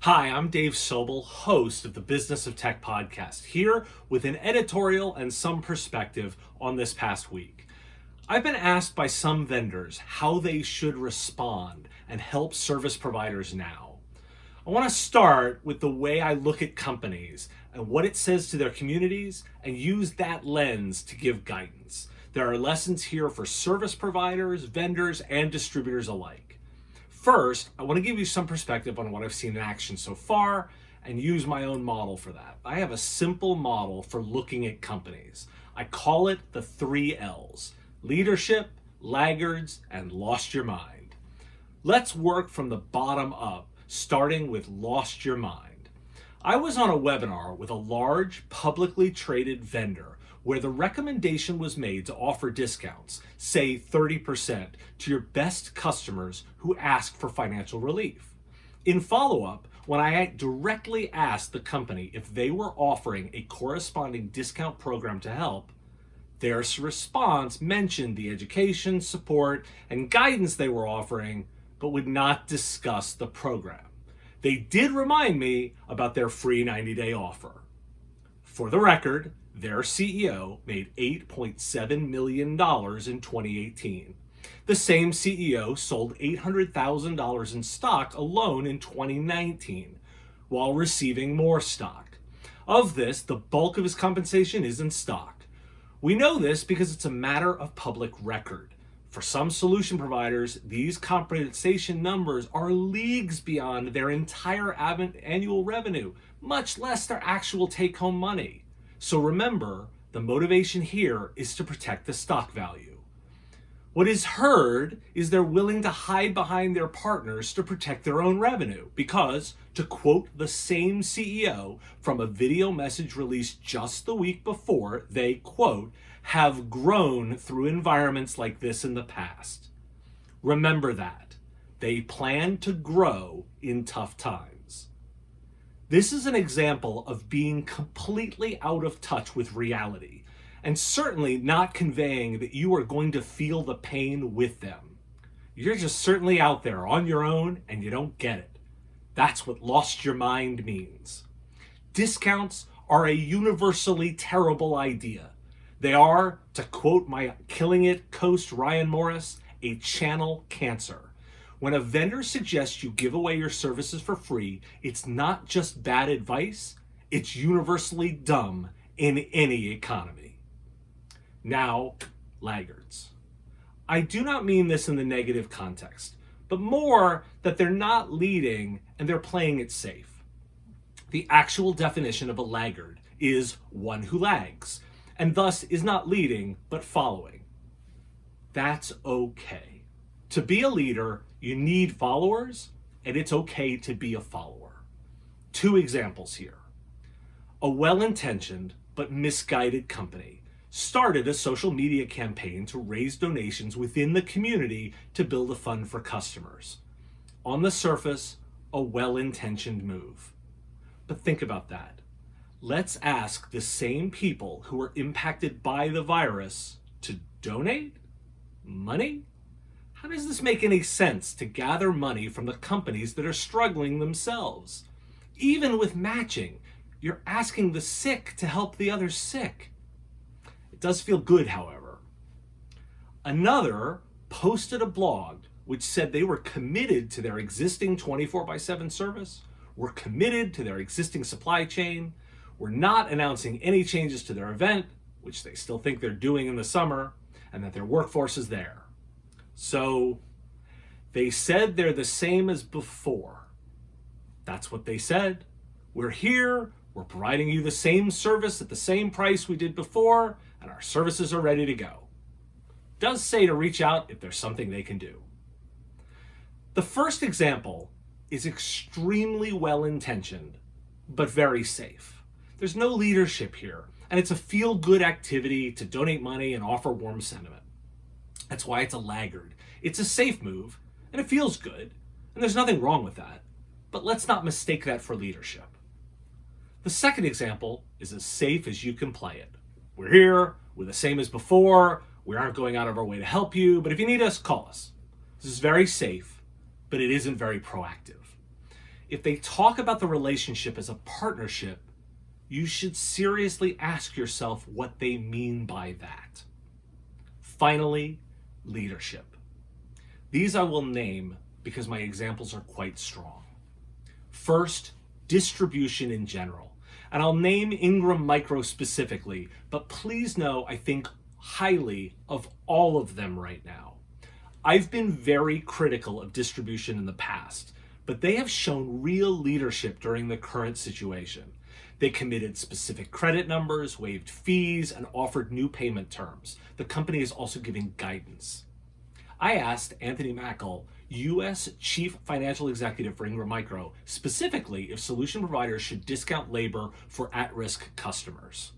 Hi, I'm Dave Sobel, host of the Business of Tech podcast, here with an editorial and some perspective on this past week. I've been asked by some vendors how they should respond and help service providers now. I want to start with the way I look at companies and what it says to their communities and use that lens to give guidance. There are lessons here for service providers, vendors, and distributors alike. First, I want to give you some perspective on what I've seen in action so far and use my own model for that. I have a simple model for looking at companies. I call it the 3 L's: leadership, laggards, and lost your mind. Let's work from the bottom up, starting with lost your mind. I was on a webinar with a large publicly traded vendor where the recommendation was made to offer discounts, say 30%, to your best customers who ask for financial relief. In follow-up, when I directly asked the company if they were offering a corresponding discount program to help, their response mentioned the education, support, and guidance they were offering, but would not discuss the program. They did remind me about their free 90-day offer. For the record, their CEO made $8.7 million in 2018. The same CEO sold $800,000 in stock alone in 2019, while receiving more stock. Of this, the bulk of his compensation is in stock. We know this because it's a matter of public record. For some solution providers, these compensation numbers are leagues beyond their entire annual revenue, much less their actual take-home money. So remember, the motivation here is to protect the stock value. What is heard is they're willing to hide behind their partners to protect their own revenue because, to quote the same CEO from a video message released just the week before, they, quote, have grown through environments like this in the past. Remember that. They plan to grow in tough times. This is an example of being completely out of touch with reality, and certainly not conveying that you are going to feel the pain with them. You're just certainly out there on your own and you don't get it. That's what lost your mind means. Discounts are a universally terrible idea. They are, to quote my Killing It host Ryan Morris, a channel cancer. When a vendor suggests you give away your services for free, it's not just bad advice, it's universally dumb in any economy. Now, laggards. I do not mean this in the negative context, but more that they're not leading and they're playing it safe. The actual definition of a laggard is one who lags, and thus is not leading but following. That's okay. To be a leader, you need followers, and it's okay to be a follower. 2 examples here. A well-intentioned but misguided company started a social media campaign to raise donations within the community to build a fund for customers. On the surface, a well-intentioned move. But think about that. Let's ask the same people who were impacted by the virus to donate money? How does this make any sense to gather money from the companies that are struggling themselves? Even with matching, you're asking the sick to help the other sick. It does feel good, however. Another posted a blog which said they were committed to their existing 24/7 service, were committed to their existing supply chain, were not announcing any changes to their event, which they still think they're doing in the summer, and that their workforce is there. So they said they're the same as before. That's what they said. We're here, we're providing you the same service at the same price we did before, and our services are ready to go. It does say to reach out if there's something they can do. The first example is extremely well-intentioned, but very safe. There's no leadership here, and it's a feel-good activity to donate money and offer warm sentiment. That's why it's a laggard. It's a safe move, and it feels good, and there's nothing wrong with that. But let's not mistake that for leadership. The second example is as safe as you can play it. We're here, we're the same as before, we aren't going out of our way to help you, but if you need us, call us. This is very safe, but it isn't very proactive. If they talk about the relationship as a partnership, you should seriously ask yourself what they mean by that. Finally, leadership. These I will name because my examples are quite strong. First, distribution in general. And I'll name Ingram Micro specifically, but please know I think highly of all of them right now. I've been very critical of distribution in the past, but they have shown real leadership during the current situation. They committed specific credit numbers, waived fees, and offered new payment terms. The company is also giving guidance. I asked Anthony Mackel, U.S. Chief Financial Executive for Ingram Micro, specifically if solution providers should discount labor for at-risk customers.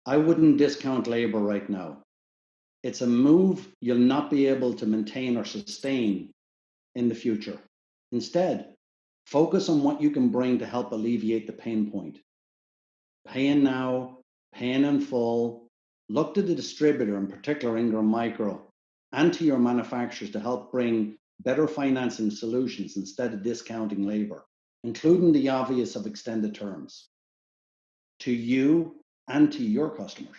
I wouldn't discount labor right now. It's a move you'll not be able to maintain or sustain in the future. Instead, focus on what you can bring to help alleviate the pain point. Paying now, paying in full. Look to the distributor, in particular Ingram Micro, and to your manufacturers to help bring better financing solutions instead of discounting labor, including the obvious of extended terms, to you and to your customers.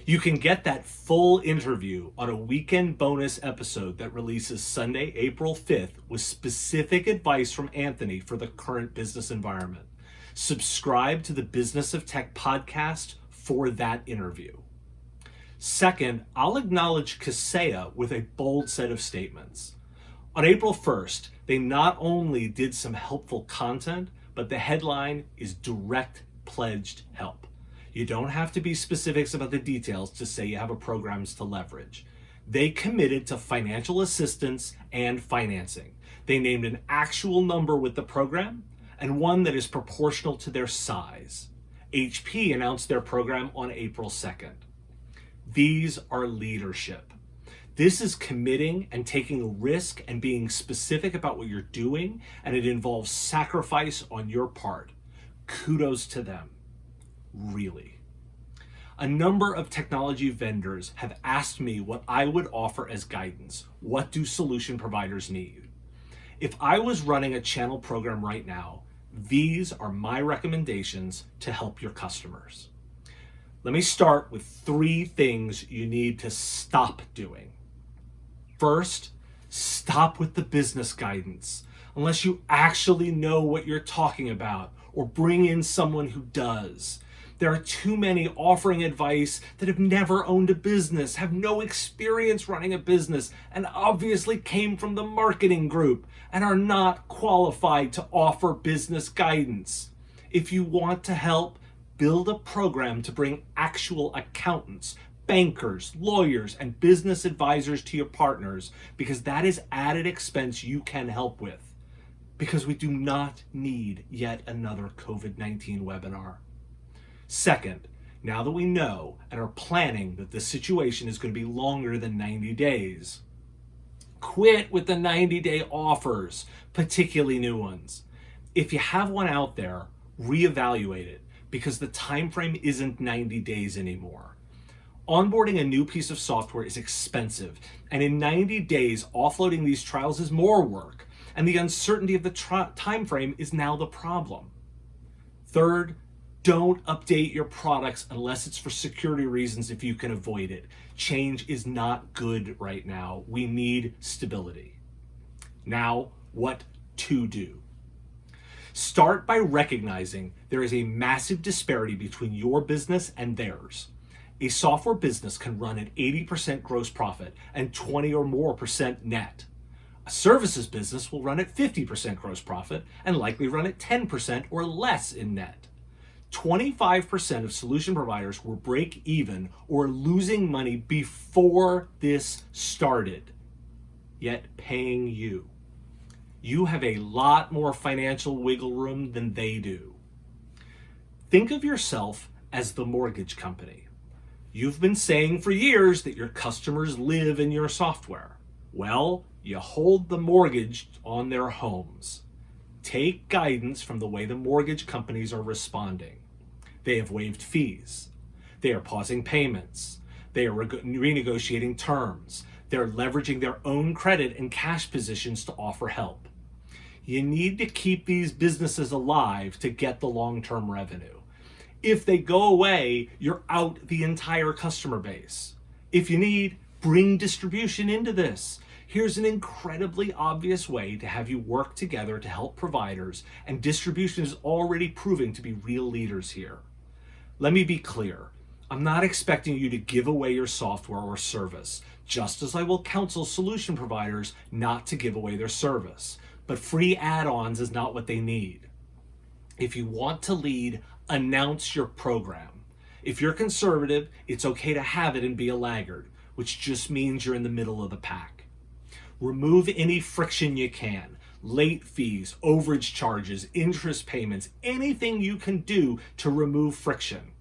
You can get that full interview on a weekend bonus episode that releases Sunday, April 5th, with specific advice from Anthony for the current business environment. Subscribe to the Business of Tech podcast for that interview. Second, I'll acknowledge Kaseya with a bold set of statements. On April 1st, they not only did some helpful content, but the headline is direct pledged help. You don't have to be specifics about the details to say you have a programs to leverage. They committed to financial assistance and financing. They named an actual number with the program and one that is proportional to their size. HP announced their program on April 2nd. These are leadership. This is committing and taking a risk and being specific about what you're doing, and it involves sacrifice on your part. Kudos to them. Really. A number of technology vendors have asked me what I would offer as guidance. What do solution providers need? If I was running a channel program right now, these are my recommendations to help your customers. Let me start with 3 things you need to stop doing. First, stop with the business guidance unless you actually know what you're talking about, or bring in someone who does. There are too many offering advice that have never owned a business, have no experience running a business, and obviously came from the marketing group and are not qualified to offer business guidance. If you want to help, build a program to bring actual accountants, bankers, lawyers, and business advisors to your partners, because that is added expense you can help with. Because we do not need yet another COVID-19 webinar. Second, now that we know and are planning that this situation is going to be longer than 90 days, quit with the 90-day offers, particularly new ones. If you have one out there, reevaluate it, because the time frame isn't 90 days anymore. Onboarding a new piece of software is expensive, and in 90 days, offloading these trials is more work, and the uncertainty of the time frame is now the problem. Third, don't update your products unless it's for security reasons if you can avoid it. Change is not good right now. We need stability. Now, what to do? Start by recognizing there is a massive disparity between your business and theirs. A software business can run at 80% gross profit and 20 or more % net. A services business will run at 50% gross profit and likely run at 10% or less in net. 25% of solution providers were break even or losing money before this started, yet paying you. You have a lot more financial wiggle room than they do. Think of yourself as the mortgage company. You've been saying for years that your customers live in your software. Well, you hold the mortgage on their homes. Take guidance from the way the mortgage companies are responding. They have waived fees. They are pausing payments. They are renegotiating terms. They're leveraging their own credit and cash positions to offer help. You need to keep these businesses alive to get the long-term revenue. If they go away, you're out the entire customer base. If you need, bring distribution into this. Here's an incredibly obvious way to have you work together to help providers, and distribution is already proving to be real leaders here. Let me be clear. I'm not expecting you to give away your software or service, just as I will counsel solution providers not to give away their service. But free add-ons is not what they need. If you want to lead, announce your program. If you're conservative, it's okay to have it and be a laggard, which just means you're in the middle of the pack. Remove any friction you can. Late fees, overage charges, interest payments, anything you can do to remove friction.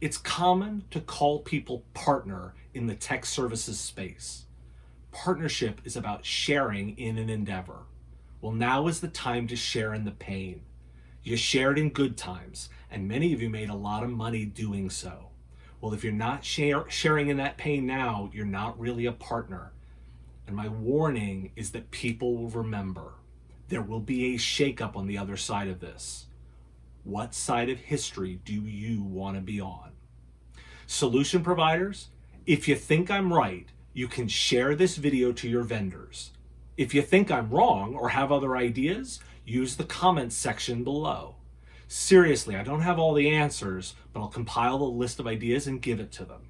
It's common to call people partner in the tech services space. Partnership is about sharing in an endeavor. Well, now is the time to share in the pain. You shared in good times, and many of you made a lot of money doing so. Well, if you're not sharing in that pain now, you're not really a partner. And my warning is that people will remember. There will be a shakeup on the other side of this. What side of history do you want to be on? Solution providers, if you think I'm right, you can share this video to your vendors. If you think I'm wrong or have other ideas, use the comments section below. Seriously, I don't have all the answers, but I'll compile the list of ideas and give it to them.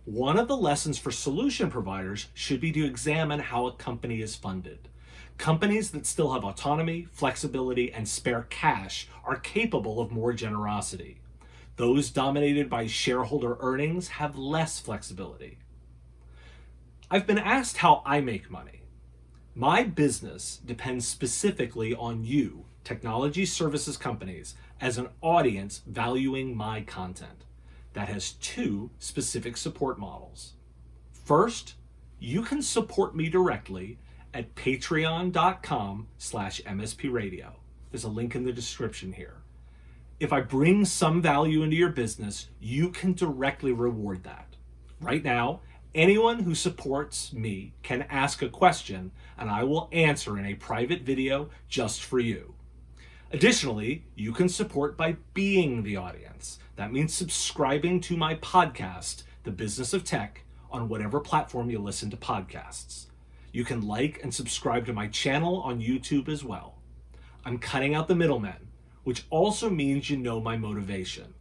One of the lessons for solution providers should be to examine how a company is funded. Companies that still have autonomy, flexibility, and spare cash are capable of more generosity. Those dominated by shareholder earnings have less flexibility. I've been asked how I make money. My business depends specifically on you, technology services companies, as an audience valuing my content. That has two specific support models. First, you can support me directly at patreon.com/mspradio. There's a link in the description here. If I bring some value into your business, you can directly reward that. Right now, anyone who supports me can ask a question and I will answer in a private video just for you. Additionally, you can support by being the audience. That means subscribing to my podcast, The Business of Tech, on whatever platform you listen to podcasts. You can like and subscribe to my channel on YouTube as well. I'm cutting out the middlemen, which also means you know my motivation.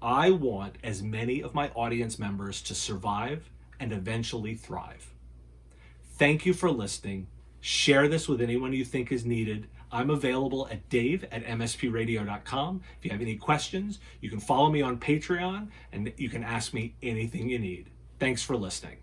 I want as many of my audience members to survive and eventually thrive. Thank you for listening. Share this with anyone you think is needed. I'm available at dave@mspradio.com. If you have any questions, you can follow me on Patreon and you can ask me anything you need. Thanks for listening.